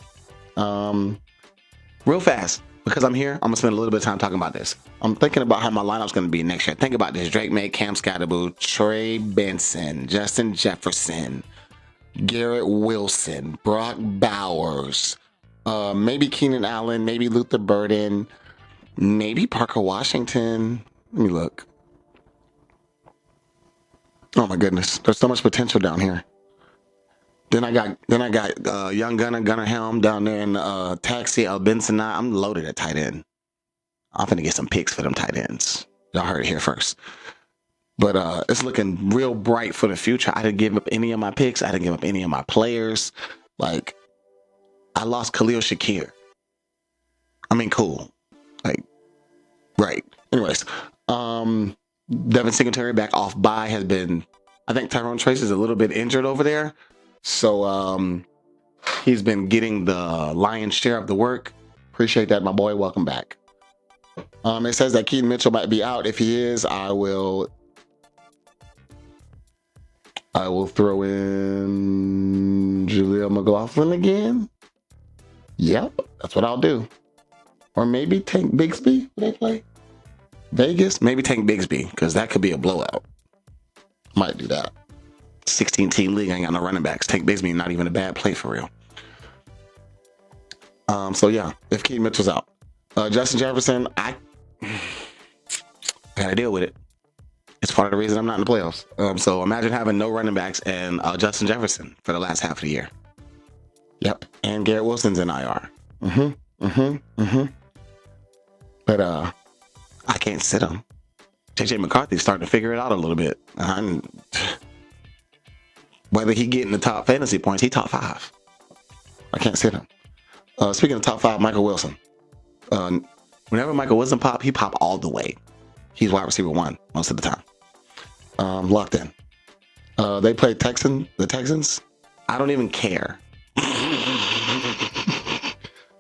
Speaker 1: Real fast, because I'm here, I'm gonna spend a little bit of time talking about this. I'm thinking about how my lineup's gonna be next year. Think about this: Drake May, Cam Scatterboo, Trey Benson, Justin Jefferson, Garrett Wilson, Brock Bowers, maybe Keenan Allen, maybe Luther Burden, maybe Parker Washington. Let me look. Oh my goodness, there's so much potential down here. Then I got young Gunner Helm down there in Taxi Benson. I'm loaded at tight end. I'm finna get some picks for them tight ends. Y'all heard it here first. But it's looking real bright for the future. I didn't give up any of my picks. I didn't give up any of my players. Like, I lost Khalil Shakir. I mean, cool. Like, right. Anyways, Devin Singletary back off bye has been, I think Tyrone Trace is a little bit injured over there. So he's been getting the lion's share of the work. Appreciate that, my boy. Welcome back. It says that Keaton Mitchell might be out. If he is, I will throw in Jaleel McLaughlin again. Yep, that's what I'll do. Or maybe Tank Bigsby. Would they play Vegas? Maybe Tank Bigsby, because that could be a blowout. Might do that. 16-team league, I ain't got no running backs. Tank Bigsby, not even a bad play for real. So yeah, if Keaton Mitchell's out. Justin Jefferson, I gotta deal with it. It's part of the reason I'm not in the playoffs. So imagine having no running backs and Justin Jefferson for the last half of the year. Yep, and Garrett Wilson's in IR. But I can't sit him. JJ McCarthy's starting to figure it out a little bit. Whether he get in the top fantasy points, he top 5. I can't sit him. Speaking of top 5, Michael Wilson. Whenever Michael Wilson pop, he pop all the way. He's wide receiver 1 most of the time. Locked in. They play the Texans. I don't even care.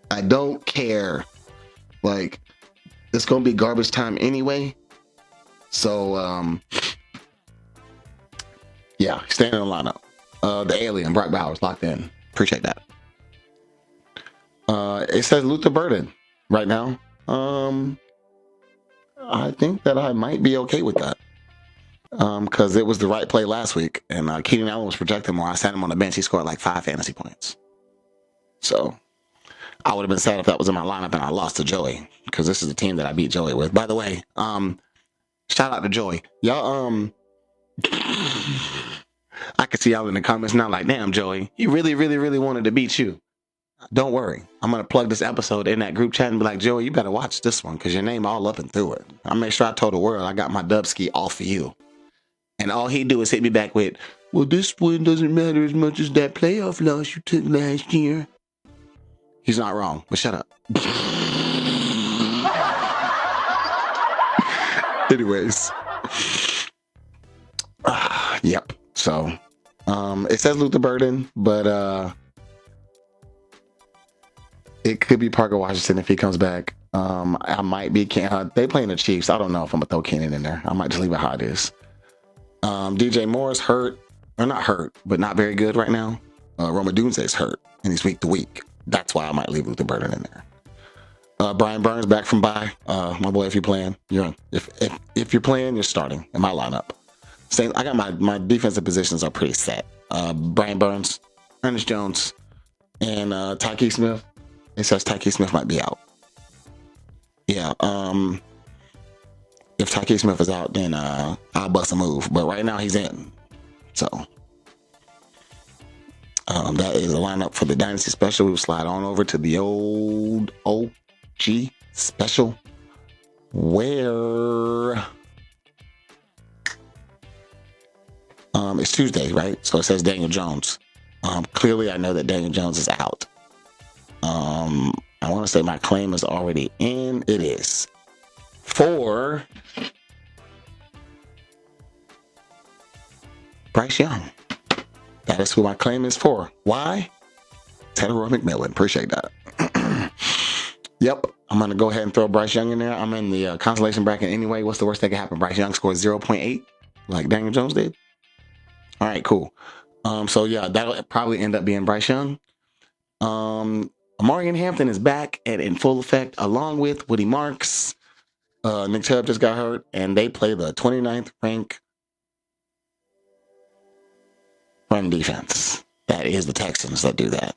Speaker 1: I don't care. Like, it's gonna be garbage time anyway. So yeah, staying in the lineup. The alien, Brock Bowers, locked in. Appreciate that. It says Luther Burden right now. I think that I might be okay with that. Because it was the right play last week, and Keenan Allen was projected more. I sat him on the bench. He scored like 5 fantasy points. So I would have been sad if that was in my lineup and I lost to Joey, because this is the team that I beat Joey with. By the way, shout out to Joey. Y'all, I can see y'all in the comments now like, damn, Joey, he really, really, really wanted to beat you. Don't worry. I'm going to plug this episode in that group chat and be like, Joey, you better watch this one because your name all up and through it. I'll make sure I told the world I got my Dubski off of you. And all he do is hit me back with, well, this one doesn't matter as much as that playoff loss you took last year. He's not wrong, but shut up. Anyways. Yep. So, it says Luther Burden, but it could be Parker Washington if he comes back. I might be they playing the Chiefs. I don't know if I'm gonna throw Keenan in there. I might just leave it how it is. DJ Moore's hurt, or not hurt, but not very good right now. Roma Dunze's hurt, and he's week to week. That's why I might leave Luther Burden in there. Brian Burns back from bye. My boy, if you're playing, you're if you're playing, you're starting in my lineup. Same. I got my defensive positions are pretty set. Brian Burns, Ernest Jones, and Tyke Smith. It says Tyke Smith might be out. Yeah. If Tyke Smith is out, then I'll bust a move. But right now he's in. So that is a lineup for the Dynasty Special. We'll slide on over to the old OG Special, where it's Tuesday, right? So it says Daniel Jones. Clearly, I know that Daniel Jones is out. I want to say my claim is already in. It is for Bryce Young. That is who my claim is for. Why? Roy McMillan. Appreciate that. Yep. I'm going to go ahead and throw Bryce Young in there. I'm in the consolation bracket anyway. What's the worst that could happen? Bryce Young scored 0.8 like Daniel Jones did. All right, cool. So yeah, that'll probably end up being Bryce Young. Amarian Hampton is back and in full effect, along with Woody Marks. Nick Chubb just got hurt, and they play the 29th ranked run defense. That is the Texans that do that.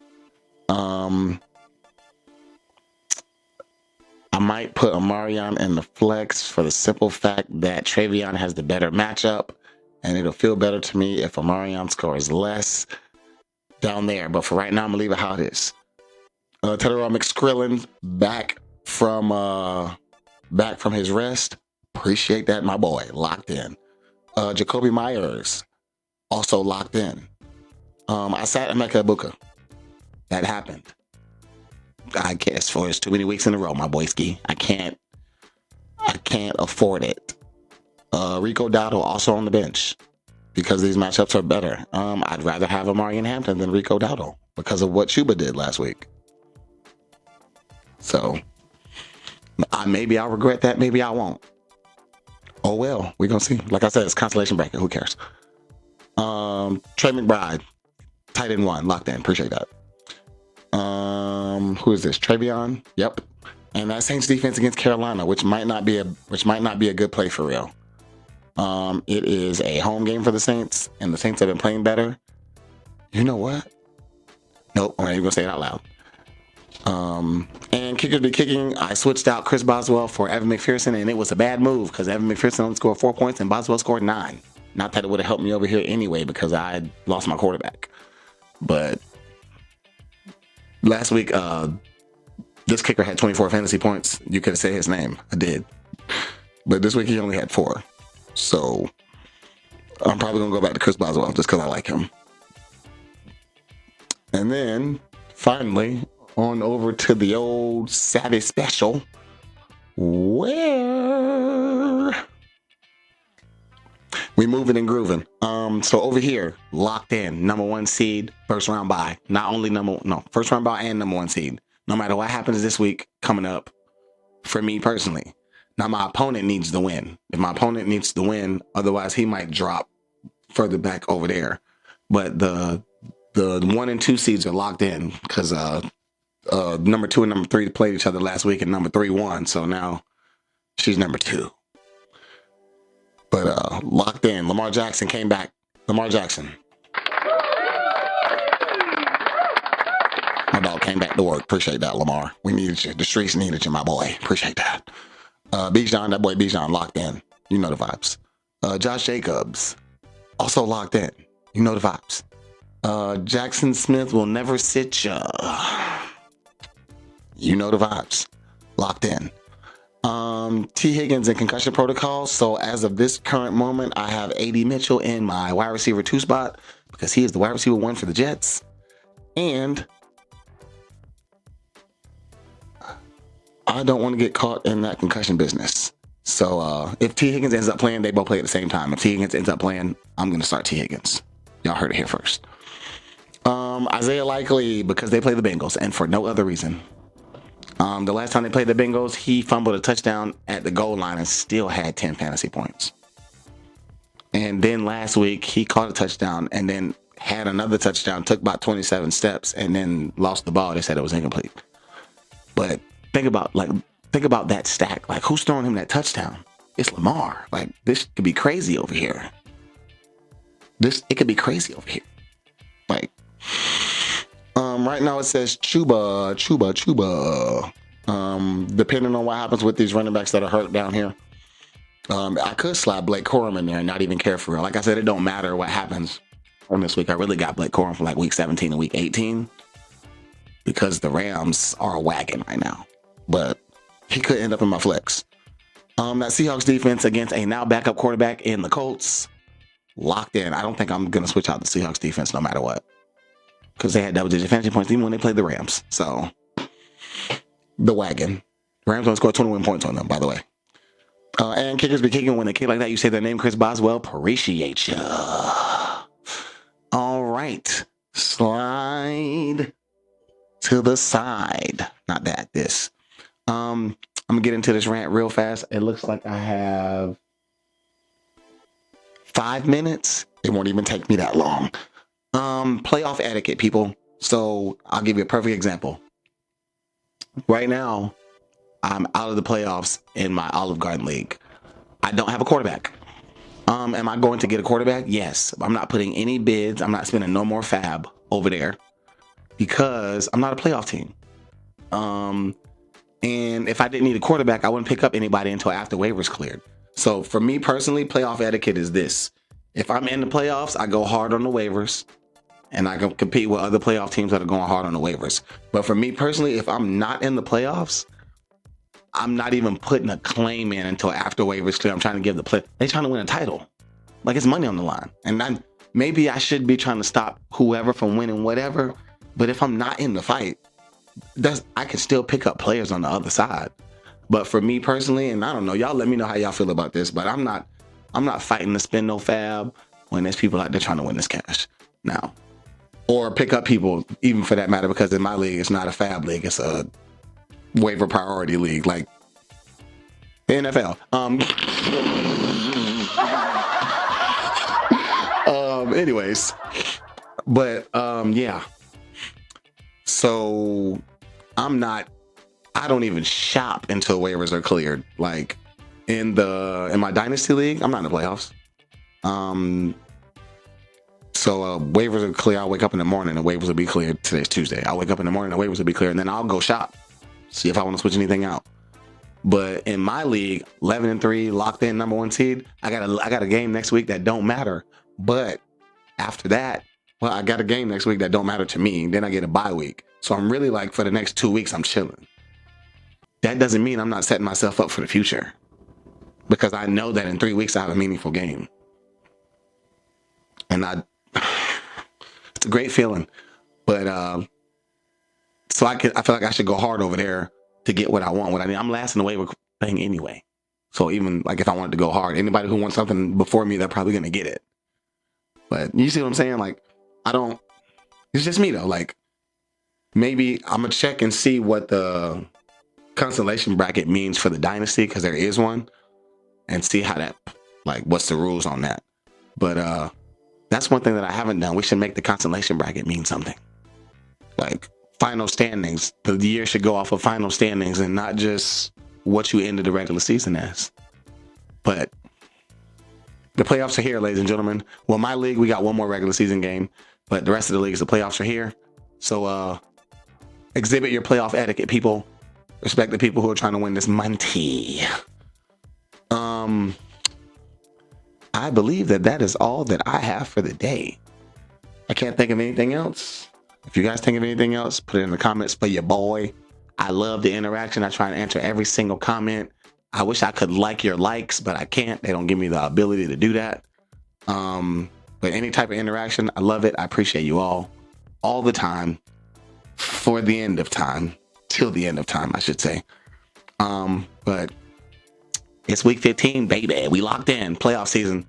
Speaker 1: I might put Amarian in the flex for the simple fact that Travion has the better matchup, and it'll feel better to me if Amarian scores less down there. But for right now, I'm gonna leave it how it is. Tedderall McSkrillin back from his rest. Appreciate that, my boy. Locked in. Jacoby Myers also locked in. I sat Emeka Ibuka. That happened. I guess for it's too many weeks in a row, my boyski. I can't afford it. Rico Dowdle also on the bench because these matchups are better. I'd rather have Amarian Hampton than Rico Dowdle because of what Chuba did last week. So maybe I'll regret that, maybe I won't. Oh well, we're gonna see. Like I said, it's consolation bracket. Who cares? Trey McBride, tight end 1, locked in. Appreciate that. Who is this? Travion. Yep. And that Saints defense against Carolina, which might not be a good play for real. It is a home game for the Saints, and the Saints have been playing better. You know what? Nope, I'm not even gonna say it out loud. And kickers be kicking. I switched out Chris Boswell for Evan McPherson, and it was a bad move because Evan McPherson only scored 4 points and Boswell scored 9. Not that it would have helped me over here anyway because I lost my quarterback. But last week, this kicker had 24 fantasy points. You could have said his name. I did. But this week he only had 4. So I'm probably going to go back to Chris Boswell just because I like him. And then finally on over to the old Savvy Special where we moving and grooving. So over here, locked in, number 1 seed, first round bye. Not only first round bye and number 1 seed. No matter what happens this week coming up, for me personally. Now my opponent needs to win. If my opponent needs to win, otherwise he might drop further back over there. But the 1 and 2 seeds are locked in because number 2 and number 3 played each other last week, and number 3 won. So now she's number 2. But locked in. Lamar Jackson came back. Lamar Jackson. My dog came back to work. Appreciate that, Lamar. We needed you. The streets needed you, my boy. Appreciate that. Bijan, that boy Bijan, locked in. You know the vibes. Josh Jacobs, also locked in. You know the vibes. Jackson Smith will never sit ya. You know the vibes. Locked in. T. Higgins in concussion protocol. So as of this current moment, I have A.D. Mitchell in my wide receiver 2 spot because he is the wide receiver 1 for the Jets. And I don't want to get caught in that concussion business. So if T. Higgins ends up playing, they both play at the same time. If T. Higgins ends up playing, I'm going to start T. Higgins. Y'all heard it here first. Isaiah Likely, because they play the Bengals, and for no other reason. The last time they played the Bengals, he fumbled a touchdown at the goal line and still had 10 fantasy points. And then last week, he caught a touchdown and then had another touchdown, took about 27 steps, and then lost the ball. They said it was incomplete. But think about that stack. Like, who's throwing him that touchdown? It's Lamar. Like, this could be crazy over here. It could be crazy over here. Like, right now it says Chuba. Depending on what happens with these running backs that are hurt down here, I could slide Blake Corum in there and not even care for real. Like I said, it don't matter what happens on this week. I really got Blake Corum for like week 17 and week 18 because the Rams are a wagon right now. But he could end up in my flex. That Seahawks defense against a now backup quarterback in the Colts, locked in. I don't think I'm going to switch out the Seahawks defense no matter what, because they had double-digit fantasy points even when they played the Rams. So, the wagon. Rams don't score 21 points on them, by the way. And kickers be kicking. When they kick like that, you say their name, Chris Boswell. Appreciate ya. All right. Slide to the side. Not that, this. I'm going to get into this rant real fast. It looks like I have 5 minutes. It won't even take me that long. Playoff etiquette, people. So I'll give you a perfect example. Right now, I'm out of the playoffs in my Olive Garden league. I don't have a quarterback. Am I going to get a quarterback? Yes. I'm not putting any bids. I'm not spending no more fab over there because I'm not a playoff team. And if I didn't need a quarterback, I wouldn't pick up anybody until after waivers cleared. So for me personally, playoff etiquette is this. If I'm in the playoffs, I go hard on the waivers and I can compete with other playoff teams that are going hard on the waivers. But for me personally, if I'm not in the playoffs, I'm not even putting a claim in until after waivers clear. I'm trying to give the play. They're trying to win a title. Like, it's money on the line. And maybe I should be trying to stop whoever from winning whatever. But if I'm not in the fight, I can still pick up players on the other side. But for me personally, and I don't know, y'all let me know how y'all feel about this, but I'm not fighting to spend no fab when there's people out there trying to win this cash now. Or pick up people, even for that matter, because in my league, it's not a fab league, it's a waiver priority league, like the NFL. Anyways, but yeah. So I don't even shop until waivers are cleared. Like in my dynasty league, I'm not in the playoffs. So waivers are clear. I'll wake up in the morning and waivers will be cleared. Today's Tuesday. I'll wake up in the morning and waivers will be clear, and then I'll go shop, see if I want to switch anything out. But in my league, 11-3, locked in number one seed. I got a game next week that don't matter. But after that, well, I got a game next week that don't matter to me. Then I get a bye week. So I'm really like, for the next 2 weeks, I'm chilling. That doesn't mean I'm not setting myself up for the future, because I know that in 3 weeks I have a meaningful game. And it's a great feeling. But so I feel like I should go hard over there to get what I want. What I need. I'm last in the waiver thing anyway. So even like if I wanted to go hard, anybody who wants something before me, they're probably gonna get it. But you see what I'm saying? Like, it's just me though. Like, maybe I'm gonna check and see what the constellation bracket means for the dynasty, because there is one, and see how that, like, what's the rules on that. But that's one thing that I haven't done. We should make the constellation bracket mean something. Like final standings. The year should go off of final standings and not just what you ended the regular season as. But the playoffs are here, ladies and gentlemen. Well, my league, we got one more regular season game, but the rest of the leagues, the playoffs are here. So exhibit your playoff etiquette, people. Respect the people who are trying to win this money. I believe that is all that I have for the day. I can't think of anything else. If you guys think of anything else, put it in the comments for your boy. I love the interaction. I try to answer every single comment. I wish I could like your likes, but I can't. They don't give me the ability to do that. But any type of interaction, I love it. I appreciate you all the time, for the end of time, till the end of time, I should say. But it's week 15, baby. We locked in, playoff season.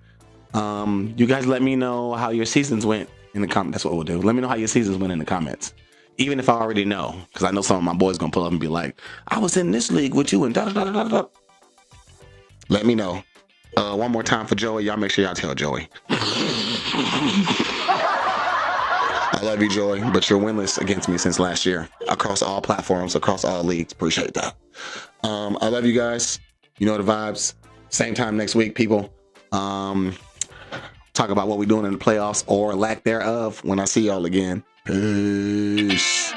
Speaker 1: You guys let me know how your seasons went in the comments. That's what we'll do. Let me know how your seasons went in the comments. Even if I already know, because I know some of my boys gonna pull up and be like, I was in this league with you and da da da da da. Let me know. One more time for Joey. Y'all make sure y'all tell Joey. I love you, Joey, but you're winless against me since last year. Across all platforms, across all leagues. Appreciate that. I love you guys. You know the vibes. Same time next week, people. Talk about what we're doing in the playoffs or lack thereof when I see y'all again. Peace.